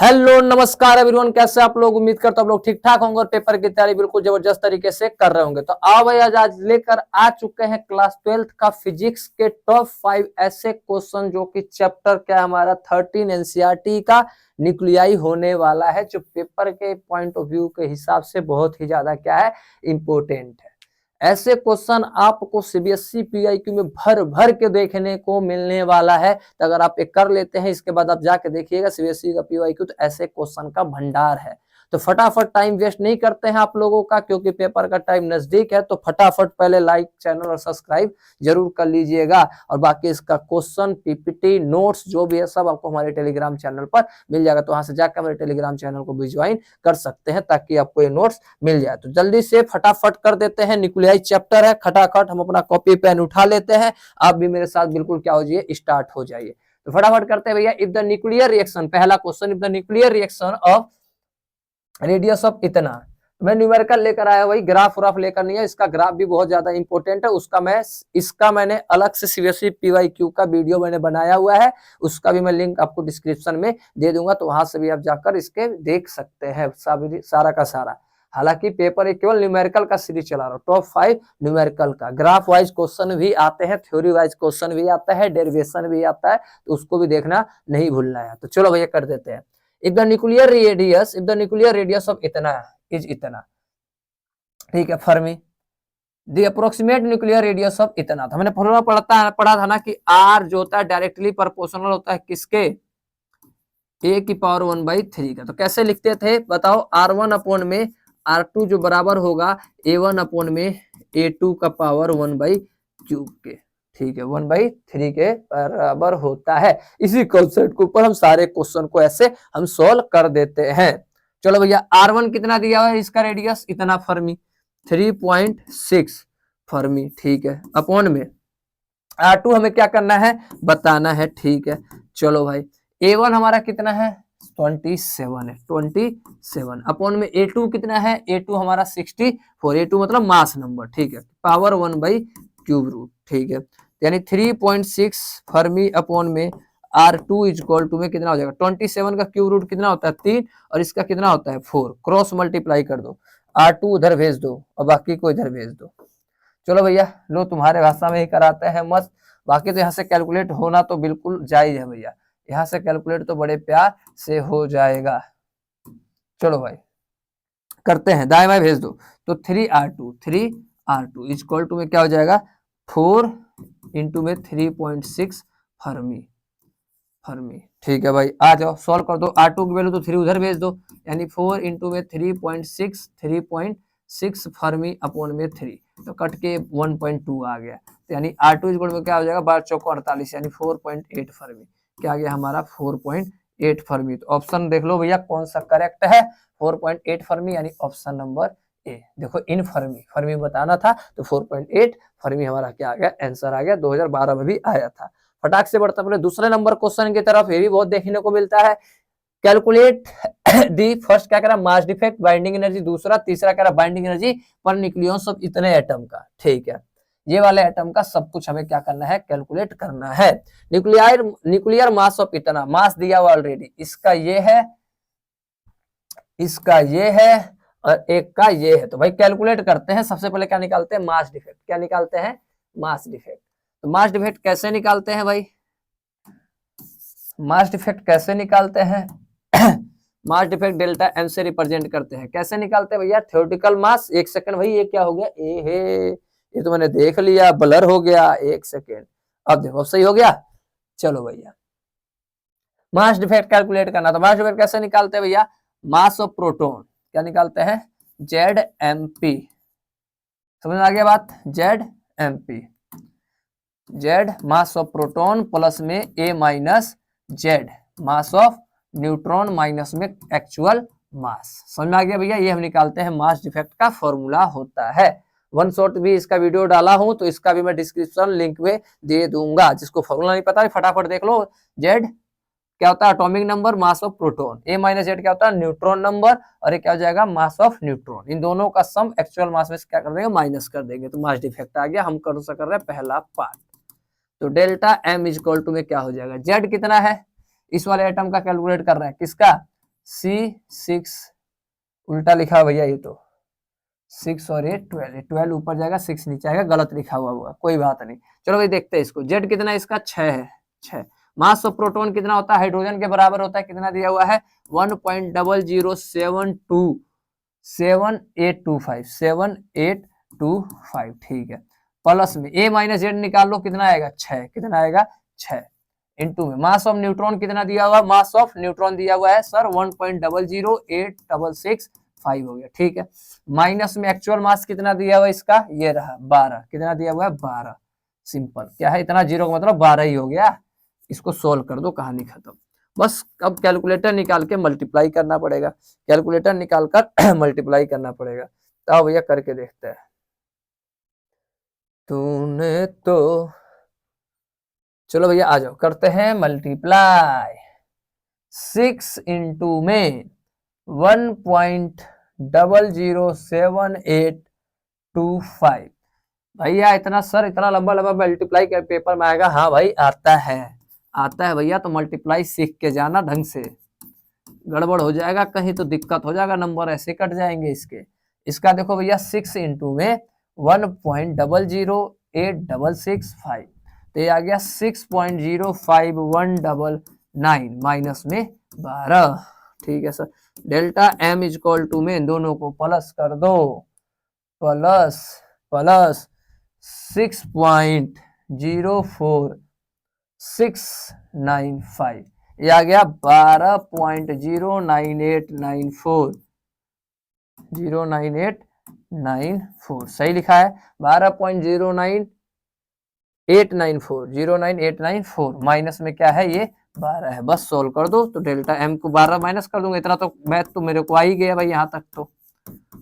Hello नमस्कार everyone, कैसे आप लोग। उम्मीद करता हूं आप लोग ठीक ठाक होंगे और पेपर की तैयारी बिल्कुल जबरदस्त तरीके से कर रहे होंगे। तो आओ भाई, आज लेकर आ चुके हैं क्लास 12th का फिजिक्स के टॉप 5 ऐसे क्वेश्चन जो कि चैप्टर क्या है हमारा 13 एनसीईआरटी का न्यूक्लियाई होने वाला है, जो पेपर के पॉइंट ऑफ व्यू के हिसाब से बहुत ही ज्यादा क्या है, इंपोर्टेंट है। ऐसे क्वेश्चन आपको सीबीएसई पीआईक्यू में भर भर के देखने को मिलने वाला है। तो अगर आप एक कर लेते हैं, इसके बाद आप जाके देखिएगा सीबीएसई का पीआईक्यू, तो ऐसे क्वेश्चन का भंडार है। तो फटाफट टाइम वेस्ट नहीं करते हैं आप लोगों का, क्योंकि पेपर का टाइम नजदीक है। तो फटाफट पहले लाइक, चैनल और सब्सक्राइब जरूर कर लीजिएगा। और बाकी इसका क्वेश्चन, पीपीटी, नोट्स जो भी है सब आपको हमारे टेलीग्राम चैनल पर मिल जाएगा। तो वहां से जाकर हमारे टेलीग्राम चैनल को भी ज्वाइन कर सकते हैं, ताकि आपको ये नोट्स मिल जाए। तो जल्दी से फटाफट कर देते हैं। न्यूक्लियाई चैप्टर है, खटाखट हम अपना कॉपी पेन उठा लेते हैं। आप भी मेरे साथ बिल्कुल क्या हो जाइए, स्टार्ट हो जाइए। तो फटाफट करते हैं भैया। इफ द न्यूक्लियर रिएक्शन, पहला question, if the nuclear reaction of radius of इतना, मैं न्यूमेरिकल लेकर आया, वही ग्राफ व्राफ लेकर नहीं है। इसका ग्राफ भी बहुत ज्यादा इंपॉर्टेंट है, इसका मैंने अलग से सीबीएसई पीवाईक्यू का वीडियो मैंने बनाया हुआ है, उसका भी मैं लिंक आपको डिस्क्रिप्शन में दे दूंगा। तो वहां से भी आप जाकर इसके देख सकते हैं सारा का सारा। हालांकि पेपर एक केवल न्यूमेरिकल का सीरीज चला रहा हूँ, टॉप 5 न्यूमेरिकल का। ग्राफ वाइज क्वेश्चन भी आते हैं, थ्योरी वाइज क्वेश्चन भी आता है, डेरिवेशन भी आता है, तो उसको भी देखना नहीं भूलना है। तो चलो भैया कर देते हैं। if the nuclear radius of इतना is इतना, ठीक है, Fermi, the approximate nuclear radius of इतना। तो हमने फॉर्मूला पढ़ा था ना कि r जो होता है डायरेक्टली प्रोपोर्शनल होता है किसके, a की पावर 1/3 का। तो कैसे लिखते थे बताओ, r1 अपॉन में r2 जो बराबर होगा a1 अपॉन में a2 का पावर 1/3 के, ठीक है, 1/3 के बराबर होता है। इसी कॉन्सेप्ट के ऊपर हम सारे क्वेश्चन को ऐसे हम सोल्व कर देते हैं। चलो भैया, r1 कितना दिया हुआ है, इसका रेडियस इतना फर्मी, 3.6 फर्मी, ठीक है, अपॉन में r2 हमें क्या करना है, बताना है, ठीक है। चलो भाई, a1 हमारा कितना है, 27 है, 27 अपॉन में a2 कितना है, a2 हमारा 64, a2 मतलब मास नंबर, ठीक है, पावर 1/3, ठीक है, यानी 3.6 फर्मी अपॉन में r2 इक्वल टू में कितना हो जाएगा, 27 का क्यूब रूट कितना होता है 3, और इसका कितना होता है 4, क्रॉस मल्टीप्लाई कर दो, r2 उधर भेज दो और बाकी को इधर भेज दो। चलो भैया, लो तुम्हारे भाषा में ही कराते हैं मस्त। बाकी तो यहाँ से कैलकुलेट होना तो बिल्कुल जायज है भैया, यहाँ से कैलकुलेट तो बड़े प्यार से हो जाएगा। चलो भाई करते हैं, दाएं बाएं भेज दो। तो 3r2 इक्वल टू में क्या हो जाएगा, 4 इंटू में 3.6 फर्मी, ठीक है भाई, आ जाओ सॉल्व कर दो। r2 की वैल्यू तो 3 उधर भेज दो, यानी 4 इंटू में 3.6 फर्मी अपॉन में 3, तो कट के 1.2 आ गया। तो यानी r2 इक्वल में क्या हो जाएगा, 12 चौको 48, यानी 4.8 फर्मी। क्या आ गया हमारा, 4.8 फर्मी। तो ऑप्शन देख लो भैया कौन सा करेक्ट है, 4.8 फर्मी, यानी ऑप्शन नंबर ए। देखो इन फर्मी बताना था, तो 4.8 फर्मी हमारा क्या आ गया, आंसर आ गया। 2012 में भी आया था। फटाक से बढ़ता अपने दूसरे नंबर क्वेश्चन की तरफ, ये भी बहुत देखने को मिलता है। कैलकुलेट दी फर्स्ट क्या कह रहा, मास डिफेक्ट, बाइंडिंग एनर्जी, दूसरा, तीसरा कह रहा बाइंडिंग एनर्जी पर न्यूक्लियस ऑफ इतने एटम का, ठीक है। ये वाले एटम का सब कुछ हमें क्या करना है, कैलकुलेट करना है। न्यूक्लियर मास ऑफ इतना, मास दिया हुआ ऑलरेडी, इसका ये है, इसका ये है, और एक का ये है। तो भाई कैलकुलेट करते हैं। सबसे पहले क्या निकालते हैं, मास डिफेक्ट। क्या निकालते हैं, मास डिफेक्ट। तो मास डिफेक्ट कैसे निकालते हैं भाई, मास डिफेक्ट कैसे निकालते हैं मास डिफेक्ट डेल्टा एम से रिप्रेजेंट करते हैं। कैसे निकालते हैं भैया, थ्योरेटिकल मास, एक सेकंड भाई, ये क्या हो गया, ये तो मैंने देख लिया, ब्लर हो गया, एक सेकंड, अब देखो सही हो गया। चलो भैया, मास डिफेक्ट कैलकुलेट करना। तो मास डिफेक्ट कैसे निकालते हैं भैया, मास ऑफ प्रोटॉन, क्या निकालते हैं, ZMP, समझ में आ गया बात, ZMP, Z mass of proton plus में A minus Z mass of neutron minus में एक्चुअल मास। समझ में आ गया भैया, ये हम निकालते हैं मास डिफेक्ट का फॉर्मूला होता है। वन शॉट भी इसका वीडियो डाला हूं, तो इसका भी मैं डिस्क्रिप्शन लिंक में दे दूंगा। जिसको फॉर्मूला नहीं पता फटाफट देख लो। Z क्या होता है, atomic number, mass of proton, A minus Z क्या होता है, न्यूट्रॉन नंबर, और ये क्या हो जाएगा, मास ऑफ न्यूट्रॉन। इन दोनों का सम एक्चुअल मास में क्या कर देंगे, माइनस कर देंगे, तो मास डिफेक्ट आ गया। हम कर रहे हैं पहला पार्ट। तो डेल्टा एम इक्वल टू में क्या हो जाएगा, जेड कितना है, इस वाले एटम का कैलकुलेट कर रहे हैं, किसका, C6 उल्टा लिखा है भैया, ये तो 6 और 8 12, 12 ऊपर जाएगा 6 नीचे आएगा, गलत लिखा हुआ होगा, कोई बात नहीं। चलो भाई देखते हैं इसको। जेड कितना है इसका 6 है, 6। मास ऑफ प्रोटॉन कितना होता है, हाइड्रोजन के बराबर होता है, कितना दिया हुआ है 1.00727825 ठीक है। प्लस में a माइनस जेड निकाल लो, कितना आएगा 6, कितना आएगा 6 इंटू में मास ऑफ न्यूट्रॉन कितना दिया हुआ, मास ऑफ न्यूट्रॉन दिया हुआ है सर 1.008665 हो गया ठीक है। माइनस में एक्चुअल मास कितना दिया हुआ इसका, ये रहा 12, कितना दिया हुआ है 12। सिंपल क्या है, इतना जीरो का मतलब 12 ही हो गया। इसको सोल्व कर दो, कहानी खत्म। बस अब कैलकुलेटर निकाल के मल्टीप्लाई करना पड़ेगा, कैलकुलेटर निकाल कर मल्टीप्लाई करना पड़ेगा। तो भैया करके देखते हैं। तूने तो, चलो भैया आ जाओ करते हैं मल्टीप्लाई। 6 इंटू में 1.007825 भैया इतना सर, इतना लंबा लंबा मल्टीप्लाई कर पेपर में आएगा? हाँ भाई आता है, आता है भैया। तो मल्टीप्लाई सीख के जाना ढंग से, गड़बड़ हो जाएगा कहीं तो दिक्कत हो जाएगा, नंबर ऐसे कट जाएंगे इसके। इसका देखो भैया 6 इंटू में 1.008665 तो ये आ गया 6.05199 माइनस में 12 ठीक है sir. Delta M equal to में दोनों को प्लस कर दो, प्लस प्लस 6.04695 ये आ गया 12.09894 09894 सही लिखा है 12.09894 माइनस में क्या है ये 12 है। बस सोल्व कर दो तो डेल्टा एम को 12 माइनस कर दूंगा, इतना तो मैथ तो मेरे को आ ही गया भाई। यहाँ तक तो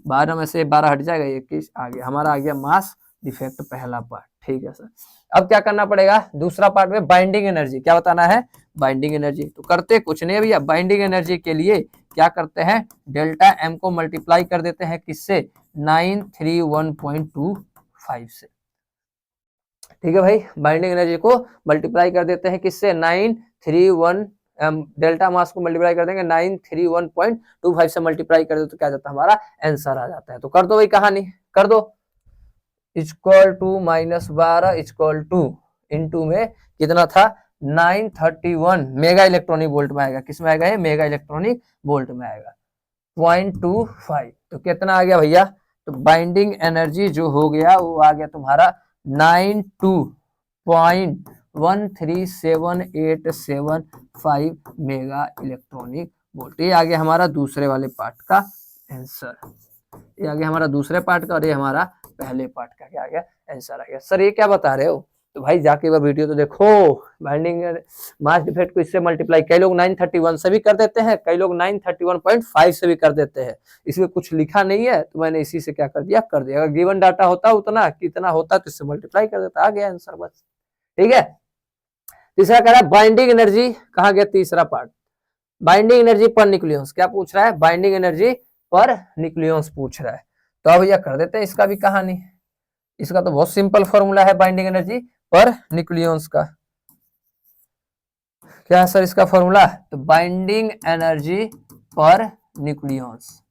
12 में से 12 हट जाएगा, 21 आ गया हमारा, आ गया मास डिफेक्ट पहला पार्ट ठीक है सर। अब क्या करना पड़ेगा दूसरा पार्ट में, बाइंडिंग एनर्जी क्या बताना है, बाइंडिंग एनर्जी। तो करते कुछ नहीं भैया, बाइंडिंग एनर्जी के लिए क्या करते हैं, डेल्टा एम को मल्टीप्लाई कर देते हैं किससे, 931.25 से ठीक है भाई। बाइंडिंग एनर्जी को मल्टीप्लाई कर देते हैं किससे, 931 डेल्टा मास को मल्टीप्लाई कर देंगे 931.25 से मल्टीप्लाई कर दो तो क्या जाता है हमारा आंसर आ जाता है। तो कर दो भाई कहानी, कर दो। Equal to -12 equal to into में कितना था 931 मेगा इलेक्ट्रॉनिक वोल्ट में आएगा, किस में आएगा ये मेगा इलेक्ट्रॉनिक वोल्ट में आएगा 0.25 तो कितना आ गया भैया, तो बाइंडिंग एनर्जी जो हो गया वो आ गया तुम्हारा 92.137875 मेगा इलेक्ट्रॉनिक वोल्ट। ये आ गया हमारा दूसरे वाले पार्ट का आंसर, ये आ गया हमारा दूसरे पार्ट का और ये हमारा पहले पार्ट का क्या आ गया आंसर आ गया। सर ये क्या बता रहे हो, तो भाई जाके वह वीडियो तो देखो। बाइंडिंग मास डिफेक्ट को इससे मल्टीप्लाई, कई लोग 931 से भी कर देते हैं, कई लोग 931.5 से भी कर देते हैं। इसमें कुछ लिखा नहीं है तो मैंने इसी से क्या कर दिया, कर दिया। अगर गिवन डाटा होता उतना कितना होता तो इससे मल्टीप्लाई कर देता, आ गया आंसर बस ठीक है। तीसरा कह रहा है बाइंडिंग एनर्जी, कहा गया तीसरा पार्ट, बाइंडिंग एनर्जी पर न्यूक्लियस। क्या पूछ रहा है, बाइंडिंग एनर्जी पर न्यूक्लियस पूछ रहा है। तो अब भैया कर देते हैं इसका भी कहानी। इसका तो बहुत सिंपल फॉर्मूला है बाइंडिंग एनर्जी पर न्यूक्लियस का। क्या है सर इसका फॉर्मूला, तो बाइंडिंग एनर्जी पर न्यूक्लियस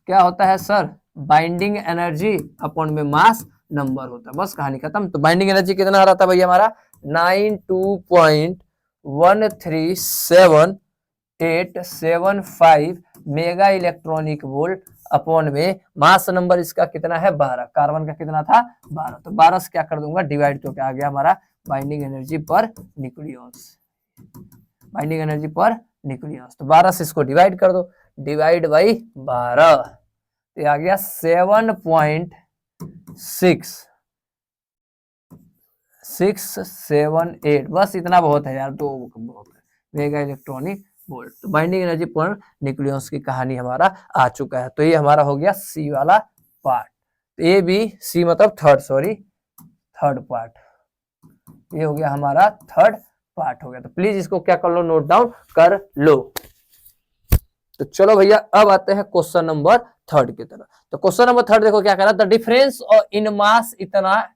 क्या होता है सर, बाइंडिंग एनर्जी अपॉन में मास नंबर होता है, बस कहानी खत्म। तो बाइंडिंग एनर्जी कितना आ रहा था भैया हमारा 92.137.875 मेगा इलेक्ट्रॉनिक वोल्ट अपॉन में मास नंबर इसका कितना है 12, कार्बन का कितना था 12, तो 12 से क्या कर दूंगा डिवाइड, तो क्या आ गया हमारा बाइंडिंग एनर्जी पर न्यूक्लियस, बाइंडिंग एनर्जी पर न्यूक्लियस। तो 12 से इसको डिवाइड कर दो, डिवाइड बाई 12 तो आ गया 7.678 बस इतना बहुत है यार, तो बहुत है मेगा इलेक्ट्रॉनिक वोल्ट। तो बाइंडिंग एनर्जी पर न्यूक्लियस की कहानी हमारा आ चुका है। तो ये हमारा हो गया सी वाला पार्ट, ए बी सी मतलब थर्ड पार्ट, ये हो गया हमारा थर्ड पार्ट हो गया। तो प्लीज इसको क्या कर लो, नोट डाउन कर लो। तो चलो भैया अब आते हैं क्वेश्चन नंबर थर्ड की तरफ। तो क्वेश्चन नंबर थर्ड देखो क्या कह रहा है, द डिफरेंस इन मास इतना,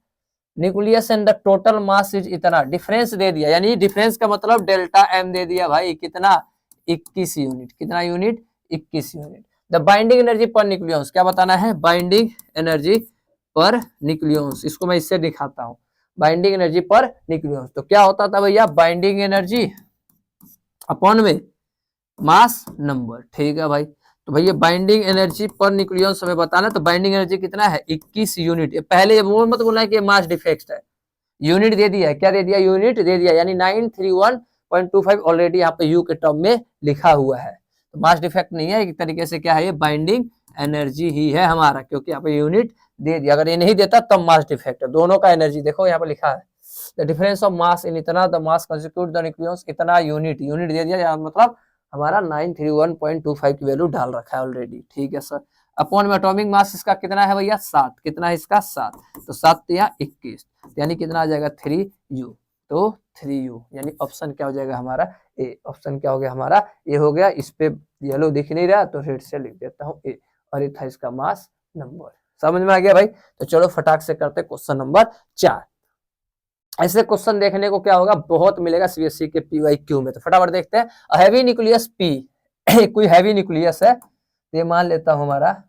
nucleus and the total mass is इतना। डिफरेंस दे दिया, यानी डिफरेंस का मतलब डेल्टा एम दे दिया भाई, कितना 21 यूनिट। कितना unit? 21 unit. The binding energy पर न्यूक्लियस, क्या बताना है? बाइंडिंग एनर्जी पर न्यूक्लियस। इसको मैं इससे दिखाता हूँ, बाइंडिंग एनर्जी पर न्यूक्लियस। तो क्या होता था भैया? बाइंडिंग एनर्जी अपॉन में मास नंबर। ठीक है भाई, तो भैया बाइंडिंग एनर्जी पर न्यूक्लियस हमें बताना, तो बाइंडिंग एनर्जी कितना है? 21 यूनिट। पहले वो मत बोलना है कि मास डिफेक्ट है, यूनिट दे दिया है। क्या दे दिया? यूनिट दे दिया, यानी 931.25 ऑलरेडी यहाँ पे यू के टर्म में लिखा हुआ है। तो मास डिफेक्ट नहीं है, एक तरीके से क्या है? ये बाइंडिंग एनर्जी ही है हमारा, क्योंकि यहाँ पे यूनिट दे दिया। अगर ये नहीं देता तब मास डिफेक्ट है। दोनों का एनर्जी देखो यहाँ पे लिखा है, द डिफरेंस ऑफ मास इन इतना, the mass constitute the nucleus इतना यूनिट। यूनिट दे दिया, मतलब हमारा 931.25 की वैल्यू डाल रखा है ऑलरेडी। ठीक है सर। अपॉन में एटॉमिक मास इसका कितना है भैया? 7। कितना है इसका? 7। तो 7 या 21, यानी कितना आ जाएगा? 3u। तो 3u, यानी ऑप्शन क्या हो जाएगा हमारा? ए। ऑप्शन क्या हो गया हमारा? ए हो गया। इस पे येलो दिख नहीं रहा तो रेड से लिख देता हूँ ए, और ये था इसका मास नंबर। समझ में आ गया भाई? तो चलो फटाक से करते क्वेश्चन नंबर 4। ऐसे क्वेश्चन देखने को क्या होगा? बहुत मिलेगा सीबीएसई के पीवाईक्यू में। तो फटाफट देखते हैं। हैवी न्यूक्लियस पी कोई हैवी न्यूक्लियस है, ये मान लेता हूं हमारा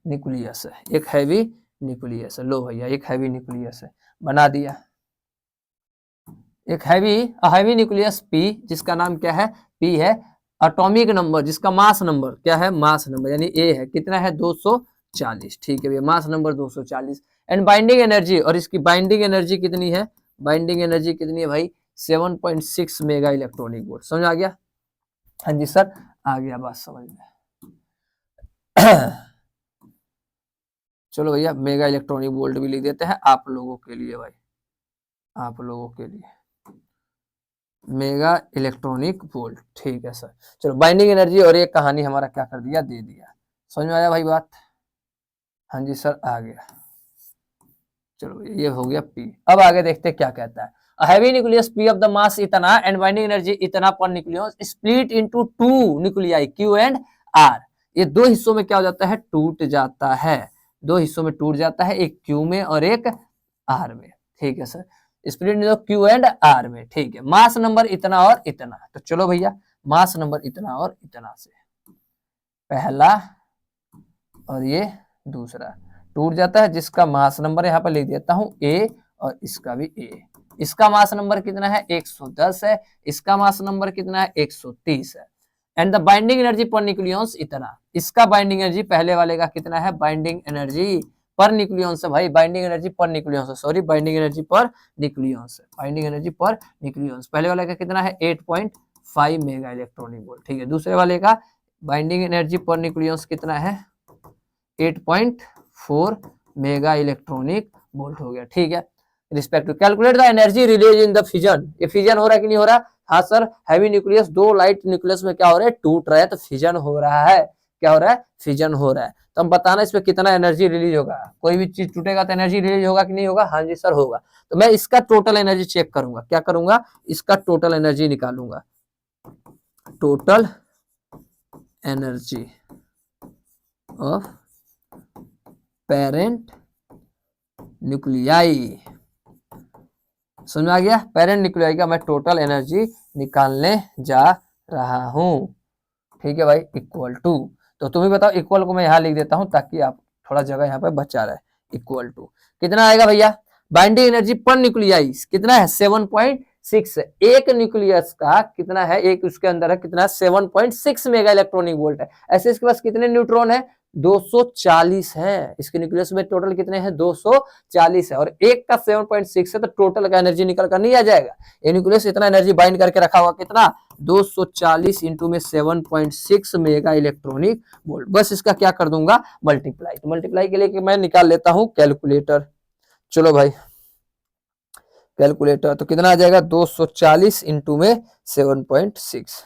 न्यूक्लियस है, एक हैवी न्यूक्लियस है। लो भैया, एक हैवी न्यूक्लियस है, बना दिया एक हैवी न्यूक्लियस पी, जिसका नाम क्या है? पी है। एटॉमिक नंबर, जिसका मास नंबर क्या है? मास नंबर यानी ए है। कितना है? 240। ठीक है भैया, mass number 240। And binding energy, और इसकी बाइंडिंग एनर्जी कितनी है? बाइंडिंग एनर्जी कितनी है भाई? 7.6 मेगा इलेक्ट्रॉनिक वोल्ट। समझ आ गया? हाँ जी सर, आ गया बात समझ में। चलो भैया, मेगा इलेक्ट्रॉनिक वोल्ट भी लिख देते हैं आप लोगों के लिए भाई, आप लोगों के लिए मेगा इलेक्ट्रॉनिक वोल्ट। ठीक है सर। चलो, बाइंडिंग एनर्जी और एक कहानी हमारा क्या कर दिया? दे दिया। समझ में आया भाई बात? हाँ जी सर, आ गया। चलो, ये हो गया पी। अब आगे देखते क्या कहता है। Heavy nucleus P of the mass इतना एंड बाइंडिंग एनर्जी इतना पर nucleus split into 2 nuclei Q and R. ये दो हिस्सों में क्या हो जाता है? टूट जाता है। दो हिस्सों में टूट जाता है, एक क्यू में और एक आर में। ठीक है sir, split Q and R में। ठीक है, मास नंबर इतना और इतना। तो चलो भैया, मास नंबर इतना और इतना से पहला और ये दूसरा टूट जाता है, जिसका मास नंबर यहाँ पर लिख देता हूं ए, और इसका भी ए। इसका मास नंबर कितना है? 110 है। इसका मास नंबर कितना है? 130 है। एंड द बाइंडिंग एनर्जी पर न्यूक्लियस इतना। इसका बाइंडिंग एनर्जी पहले वाले का कितना है? बाइंडिंग एनर्जी पर न्यूक्लियस है भाई, बाइंडिंग एनर्जी पर न्यूक्लियस है, सॉरी, बाइंडिंग एनर्जी पर न्यूक्लियस है, बाइंडिंग एनर्जी पर न्यूक्लियस। पहले वाले का कितना है? 8.5 मेगा इलेक्ट्रॉनिक वोल्ट। ठीक है, दूसरे वाले का बाइंडिंग एनर्जी पर न्यूक्लियस कितना है? 8.4 मेगा इलेक्ट्रॉनिक वोल्ट हो गया। ठीक है, respect to calculate the energy release in the fission. ये फिजन हो रहा है कि नहीं हो रहा? हाँ सर, हैवी न्यूक्लियस दो लाइट न्यूक्लियस में क्या हो रहा है? टूट रहा है, तो फिजन हो रहा है। क्या हो रहा है? फिजन हो रहा है। तो हम बताना इसमें कितना एनर्जी रिलीज होगा। कोई भी चीज टूटेगा तो एनर्जी रिलीज होगा कि नहीं होगा? हाँ जी सर, होगा। तो मैं इसका टोटल एनर्जी चेक करूंगा। क्या करूंगा? इसका टोटल एनर्जी निकालूंगा। Total energy of parent nuclei. समझ में आ गया? पेरेंट न्यूक्लियाई का मैं टोटल एनर्जी निकालने जा रहा हूं। ठीक है भाई, इक्वल टू, तो तुम्हें बताओ, इक्वल को मैं यहां लिख देता हूं ताकि आप थोड़ा जगह यहाँ पे बचा रहे। इक्वल टू कितना आएगा भैया? बाइंडिंग एनर्जी पर न्यूक्लियाई कितना है? 7.6। एक न्यूक्लियस का कितना है? एक उसके अंदर है कितना? 7.6 मेगा इलेक्ट्रॉनिक वोल्ट है। ऐसे इसके पास कितने न्यूट्रॉन है? 240 है। इसके न्यूक्लियस में टोटल कितने हैं? 240 है, और एक का 7.6 है, तो टोटल का एनर्जी निकल कर नहीं आ जाएगा। ये न्यूक्लियस इतना एनर्जी बाइंड करके रखा हुआ, कितना? 240 इंटू में 7.6 मेगा इलेक्ट्रॉनिक वोल्ट। बस इसका क्या कर दूंगा? मल्टीप्लाई। तो मल्टीप्लाई के लिए कि मैं निकाल लेता हूं कैलकुलेटर। चलो भाई, कैलकुलेटर, तो कितना आ जाएगा? 240 इंटू में 7.6,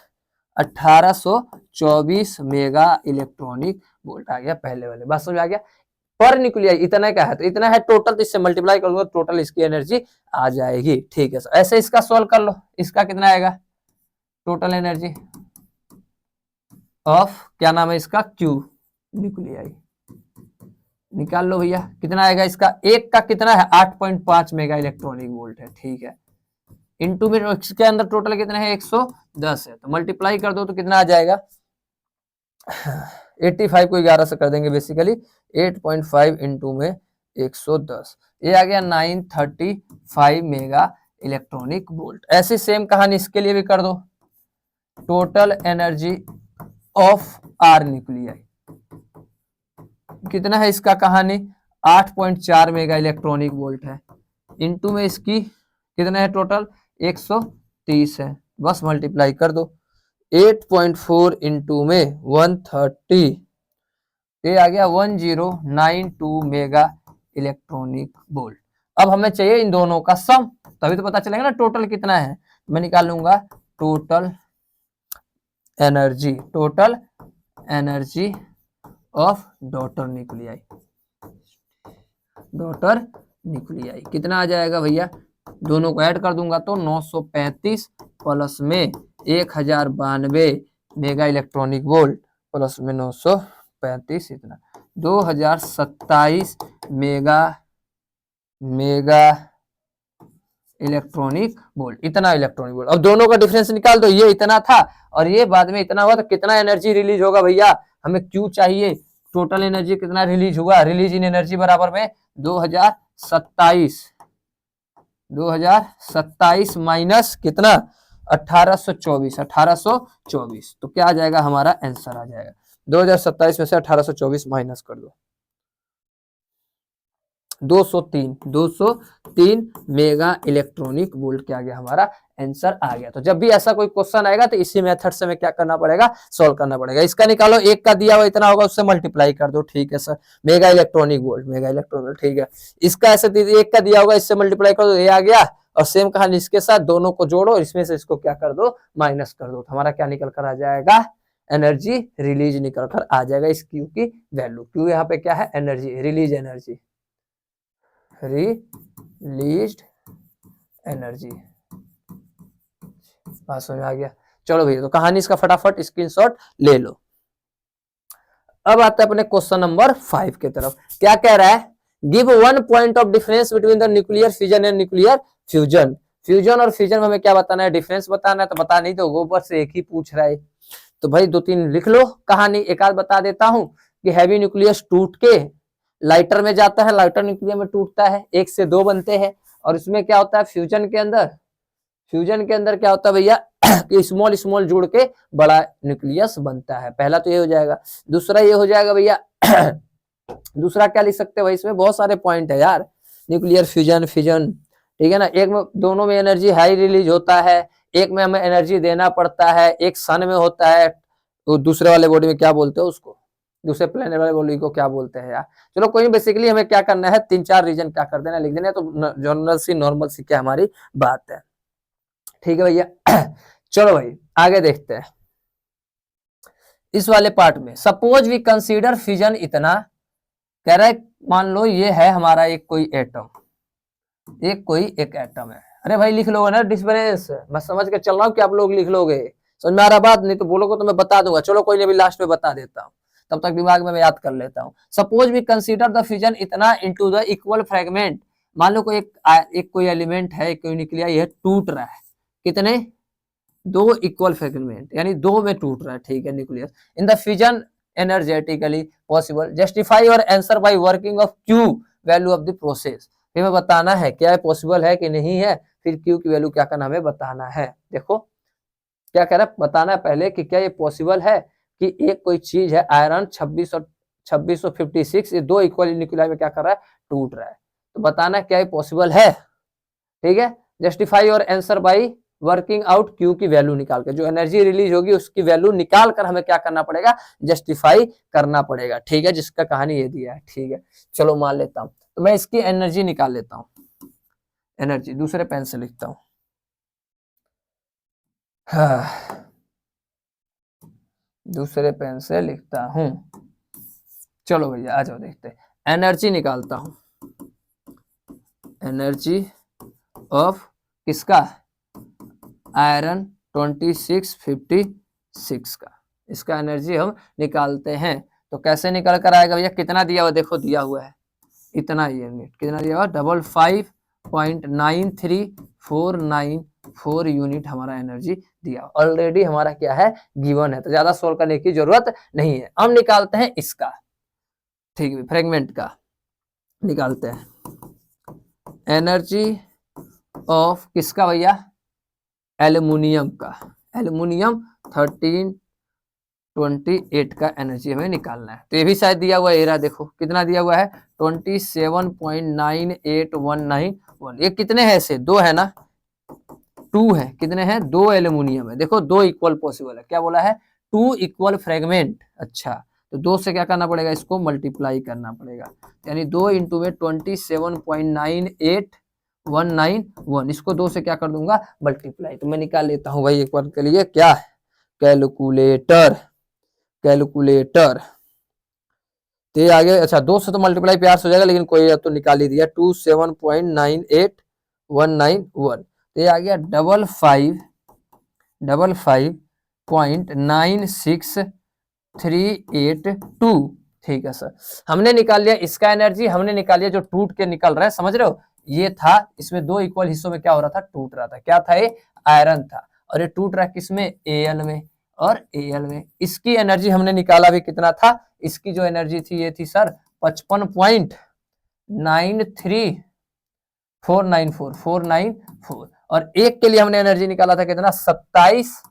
1824 मेगा इलेक्ट्रॉनिक वोल्ट आ गया पहले वाले। बात समझ आ गया? पर न्यूक्लियाई इतना क्या है? तो इतना है टोटल, तो इससे मल्टीप्लाई करूंगा, टोटल इसकी एनर्जी आ जाएगी। ठीक है सर, ऐसे इसका सॉल्व कर लो। इसका कितना आएगा? टोटल एनर्जी ऑफ, क्या नाम है इसका? Q nuclei. निकाल लो भैया, कितना आएगा इसका? एक का कितना है? 8.5 मेगा इलेक्ट्रॉनिक वोल्ट है। ठीक है, इंटू में इसके अंदर टोटल कितना है 110 है, तो मल्टीप्लाई कर दो तो कितना आ जाएगा 85 को 11 से कर देंगे बेसिकली 8.5 इंटू में 110, ये आ गया 935 मेगा इलेक्ट्रॉनिक वोल्ट। ऐसी सेम कहानी इसके लिए भी कर दो, total energy of R nuclei कितना है इसका कहानी 8.4 मेगा इलेक्ट्रॉनिक वोल्ट है, इंटू में इसकी कितना है टोटल 130 है, बस मल्टीप्लाई कर दो 8.4 इंटू में 130, ये आ गया 1092 मेगा इलेक्ट्रॉनिक वोल्ट। अब हमें चाहिए इन दोनों का सम, तभी तो पता चलेगा ना टोटल कितना है। मैं निकालूंगा total energy of daughter nuclei कितना आ जाएगा भैया, दोनों को ऐड कर दूंगा तो 935 प्लस में 1092 मेगा इलेक्ट्रॉनिक वोल्ट प्लस में 935 इतना 2027 मेगा इलेक्ट्रॉनिक वोल्ट, इतना इलेक्ट्रॉनिक वोल्ट। अब दोनों का डिफरेंस निकाल दो, ये इतना था और ये बाद में इतना हुआ, तो कितना एनर्जी रिलीज होगा भैया, हमें क्यू चाहिए, टोटल एनर्जी कितना रिलीज हुआ, रिलीज इन एनर्जी बराबर में 2027 माइनस कितना 1824, तो क्या आ जाएगा हमारा आंसर आ जाएगा 2027 में से 1824 माइनस कर दो 203 मेगा इलेक्ट्रॉनिक वोल्ट क्या आ गया हमारा आंसर आ गया। तो जब भी ऐसा कोई क्वेश्चन आएगा तो इसी मेथड से हमें क्या करना पड़ेगा, सॉल्व करना पड़ेगा। इसका निकालो, एक का दिया हुआ इतना होगा उससे मल्टीप्लाई कर दो, ठीक है सर, मेगा इलेक्ट्रॉनिक वोल्ट, ठीक है। इसका ऐसे एक का दिया होगा इससे मल्टीप्लाई कर दो, ये आ गया, और सेम कहानी इसके साथ दोनों को जोड़ो और इसमें से इसको क्या कर दो माइनस कर दो, तो हमारा क्या निकल कर आ जाएगा, एनर्जी रिलीज निकल कर आ जाएगा इस क्यू की वैल्यू। क्यू यहाँ पे क्या है, एनर्जी, रिलीज एनर्जी, बात समझ में आ गया। चलो भैया, तो कहानी इसका फटाफट स्क्रीनशॉट ले लो। अब आता है अपने क्वेश्चन नंबर 5 की तरफ। क्या कह रहा है, give one point of difference between the nuclear fission and nuclear fusion. Fusion और फिजन में हमें क्या बताना है, डिफरेंस बताना है, तो बता नहीं तो ऊपर से एक ही पूछ रहा है, तो भाई 2-3 लिख लो कहानी। एक आध बता देता हूं कि हैवी न्यूक्लियस टूट के लाइटर में जाता है, लाइटर न्यूक्लियर में टूटता है, 1 से 2 बनते हैं, और इसमें क्या होता है फ्यूजन के अंदर क्या होता है भैया कि स्मॉल जुड़ के बड़ा न्यूक्लियस बनता है। पहला तो ये हो जाएगा। दूसरा ये हो जाएगा भैया दूसरा क्या लिख सकते हैं भाई, इसमें बहुत सारे पॉइंट है यार, न्यूक्लियर फ्यूजन, ठीक है ना, एक में दोनों में एनर्जी हाई रिलीज होता है, एक में हमें एनर्जी देना पड़ता है, एक सन में होता है, तो दूसरे वाले बॉडी में क्या बोलते हैं उसको, दूसरे प्लेनेट वाले बॉडी को क्या बोलते हैं यार। चलो कोई नहीं, बेसिकली हमें क्या करना है, 3-4 रीजन क्या कर देना, लिख देना, तो नॉर्मल सी क्या हमारी बात है, ठीक है भैया। चलो भाई आगे देखते हैं इस वाले पार्ट में। सपोज वी कंसीडर फिजन इतना, कह रहा है मान लो ये है हमारा एक कोई एटम, एक एटम है। अरे भाई लिख लोगे ना डिफरेंस, मैं समझ के चल रहा हूँ कि आप लोग लिख लोगे, समझ में आ रहा बात, नहीं तो बोलोगे तो मैं बता दूंगा। चलो कोई नहीं, अभी लास्ट में बता देता हूँ, तब तक दिमाग में मैं याद कर लेता हूँ। Suppose we consider the fission इतना इनटू द इक्वल फ्रेगमेंट। मान लो कोई एक कोई एलिमेंट है, कोई न्यूक्लिया, यह टूट रहा है, कितने 2 इक्वल फ्रेगमेंट, यानी 2 में टूट रहा है, ठीक है nucleus. In the fission energetically possible, justify और answer by working of Q value of the process. हमें बताना है क्या है पॉसिबल है कि नहीं है, फिर क्यू की वैल्यू क्या करना हमें बताना है। देखो क्या कह रहा है, बताना है पहले कि क्या ये पॉसिबल है कि एक कोई चीज है आयरन 2656, ये 2 इक्वल न्यूक्लियाई में क्या कर रहा है, टूट रहा है, तो बताना क्या ये पॉसिबल है, ठीक है। जस्टिफाई और answer by working out Q की वैल्यू निकाल कर, जो एनर्जी रिलीज होगी उसकी वैल्यू निकाल कर हमें क्या करना पड़ेगा, जस्टिफाई करना पड़ेगा, ठीक है, जिसका कहानी ये दिया है, ठीक है। चलो मान लेता हूं, तो मैं इसकी एनर्जी निकाल लेता हूं, एनर्जी दूसरे पेन से लिखता हूं, दूसरे पेन से लिखता हूं। चलो भैया आ जाओ देखते हैं, एनर्जी निकालता हूं, एनर्जी ऑफ किसका, आयरन 2656 का, इसका एनर्जी हम निकालते हैं। तो कैसे निकल कर आएगा भैया, कितना दिया हुआ देखो, दिया हुआ है इतना यूनिट, कितना दिया हुआ 55.9349 4 यूनिट हमारा एनर्जी दिया, ऑलरेडी हमारा क्या है गिवन है, तो ज्यादा सोल्व करने की जरूरत नहीं है। हम निकालते हैं इसका, ठीक है, फ्रेगमेंट का निकालते हैं। एनर्जी ऑफ किसका भैया, एल्युमिनियम का, एल्युमिनियम 1328 का एनर्जी हमें निकालना है। तो ये भी शायद दिया हुआ है, एरा देखो कितना दिया हुआ है 27.98191। ये कितने हैं, ऐसे दो है ना, 2 है, कितने हैं, 2 एल्युमिनियम है, देखो 2 इक्वल पॉसिबल है, क्या बोला है 2 इक्वल फ्रेगमेंट। अच्छा, तो 2 से क्या करना पड़ेगा, इसको मल्टीप्लाई करना पड़ेगा, यानी 2 इंटू में 27.98191, इसको 2 से क्या कर दूंगा मल्टीप्लाई। तो मैं निकाल लेता हूं भाई एक बार के लिए, क्या है कैलकुलेटर, कैलकुलेटर। तो ये आगे, अच्छा 2 से तो मल्टीप्लाई प्यार से हो जाएगा, लेकिन कोई तो निकाल ही दिया 27.98191। तो ये आ गया 55.96382। ठीक है सर, हमने निकाल लिया इसका एनर्जी, हमने निकाल लिया जो टूट के निकल रहा है, समझ रहे हो, ये था, इसमें 2 इक्वल हिस्सों में क्या हो रहा था, टूट रहा था, क्या था ये आयरन था, और ये टूट रहा है किसमें, Al में और Al में। इसकी एनर्जी हमने निकाला भी कितना था, इसकी जो एनर्जी थी ये थी सर 55.93494, और एक के लिए हमने एनर्जी निकाला था कितना 27,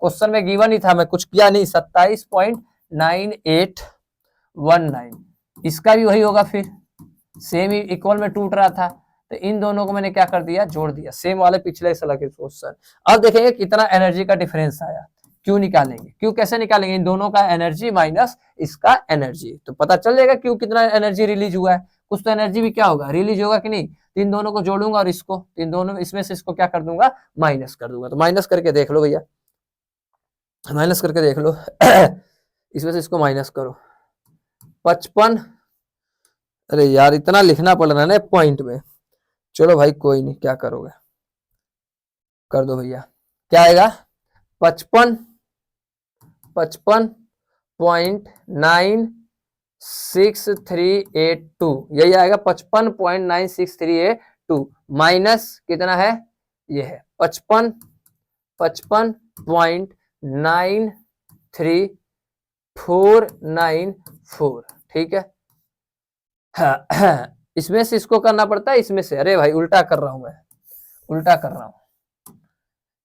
क्वेश्चन में गिवन ही था, मैं कुछ किया नहीं, 27.9819। इसका भी वही होगा, फिर सेम ही इक्वल में टूट रहा था, तो इन दोनों को मैंने क्या कर दिया, जोड़ दिया, सेम वाले पिछले साल के क्वेश्चन। अब देखेंगे कितना एनर्जी का डिफरेंस आया, क्यों निकालेंगे, क्यों कैसे निकालेंगे, इन दोनों का एनर्जी माइनस इसका एनर्जी, तो पता चल जाएगा क्यों कितना एनर्जी रिलीज हुआ है, कुछ तो एनर्जी भी क्या होगा रिलीज होगा कि नहीं। इन दोनों को जोड़ूंगा और इसको, इन दोनों इसमें से इसको क्या कर दूंगा माइनस कर दूंगा, तो माइनस करके देख लो भैया, माइनस करके देख लो इसमें से इसको माइनस करो 55, अरे यार इतना लिखना पड़ रहा है ना पॉइंट में, चलो भाई कोई नहीं, क्या करोगे कर दो भैया, क्या आएगा 55.96382, यही आएगा 55.96382 माइनस कितना है, ये है 55.93494, ठीक है। इसमें से इसको करना पड़ता है, इसमें से, अरे भाई उल्टा कर रहा हूं मैं, उल्टा कर रहा हूं,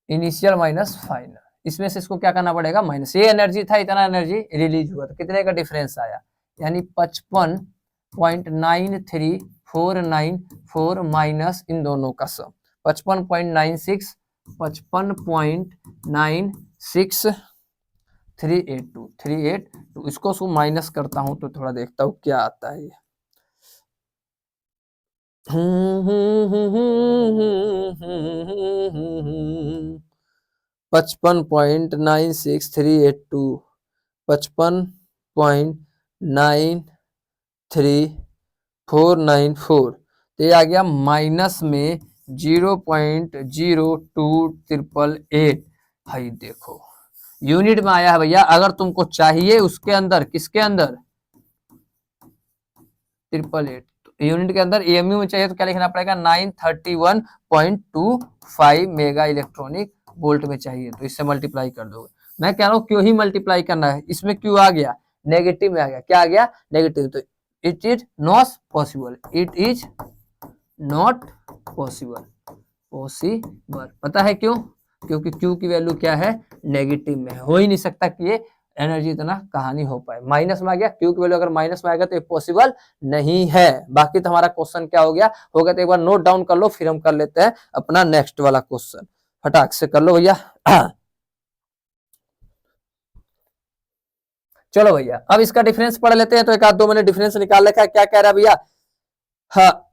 इनिशियल माइनस फाइनल, इसमें से इसको क्या करना पड़ेगा माइनस, ये एनर्जी था, इतना एनर्जी रिलीज हुआ, तो कितने का डिफरेंस आया, यानी 55.93494 माइनस इन दोनों का सम 55.96, 55.96382, इसको माइनस करता हूं तो थोड़ा देखता हूं क्या आता है ये। 55.96382, 55.93494, तो ये आ गया माइनस में 0.02888। भाई देखो यूनिट में आया है भैया, अगर तुमको चाहिए उसके अंदर, किसके अंदर 888, यूनिट के अंदर एएमयू में चाहिए तो क्या लिखना पड़ेगा 931.25 मेगा इलेक्ट्रॉनिक वोल्ट में चाहिए, तो इससे मल्टीप्लाई कर दोगे। मैं कह रहा हूँ क्यों ही मल्टीप्लाई करना है, इसमें क्यों आ गया नेगेटिव में आ गया, क्या आ गया नेगेटिव, तो it is not possible, it is not possible, possible, पता है क्यों, क्योंकि क्यू की वैल्यू क्या है नेगेटिव में है, हो ही नहीं सकता कि ये एनर्जी इतना कहानी हो पाए, माइनस में आ गया, क्यू की वैल्यू अगर माइनस में आएगा तो ये पॉसिबल नहीं है। बाकी तो हमारा क्वेश्चन क्या हो गया होगा, तो एक बार नोट डाउन कर लो, फिर हम कर लेते हैं अपना नेक्स्ट वाला क्वेश्चन, फटाक से कर लो भैया। चलो भैया अब इसका डिफरेंस पढ़ लेते हैं, तो एक आध दो मैंने डिफरेंस निकाल रखा है, क्या कह रहा है भैया, हाँ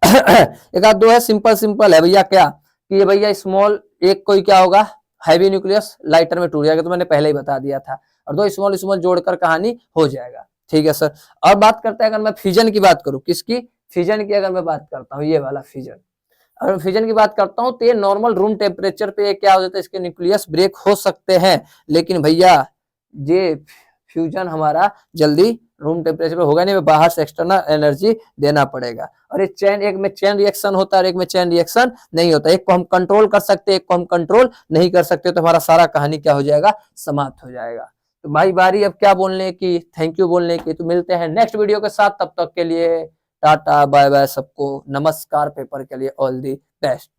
एक आध दो है, सिंपल सिंपल है भैया, क्या कि ये भैया स्मॉल एक कोई क्या होगा हैवी न्यूक्लियस लाइटर में टूट जाएगा, तो मैंने पहले ही बता दिया था, और दो स्मॉल स्मॉल जोड़कर कहानी हो जाएगा, ठीक है सर। और बात करते हैं, अगर मैं फिजन की बात करूं, किसकी फिजन की अगर मैं बात करता हूँ, ये वाला फिजन, अगर फिजन की बात करता हूँ तो ये नॉर्मल रूम टेम्परेचर पे क्या हो जाता है, इसके न्यूक्लियस ब्रेक हो सकते हैं, लेकिन भैया ये फ्यूजन हमारा जल्दी रूम टेम्परेचर पे होगा नहीं, बाहर से एक्सटर्नल एनर्जी देना पड़ेगा। और एक में चेन रिएक्शन होता है और एक में चेन रिएक्शन नहीं होता। एक को हम कंट्रोल कर सकते हैं, एक को हम कंट्रोल नहीं कर सकते, तो हमारा सारा कहानी क्या हो जाएगा, समाप्त हो जाएगा। तो भाई बारी अब क्या बोलने की, थैंक यू बोलने की। तो मिलते हैं नेक्स्ट वीडियो के साथ, तब तक के लिए टाटा बाय बाय सबको, नमस्कार, पेपर के लिए ऑल दी बेस्ट।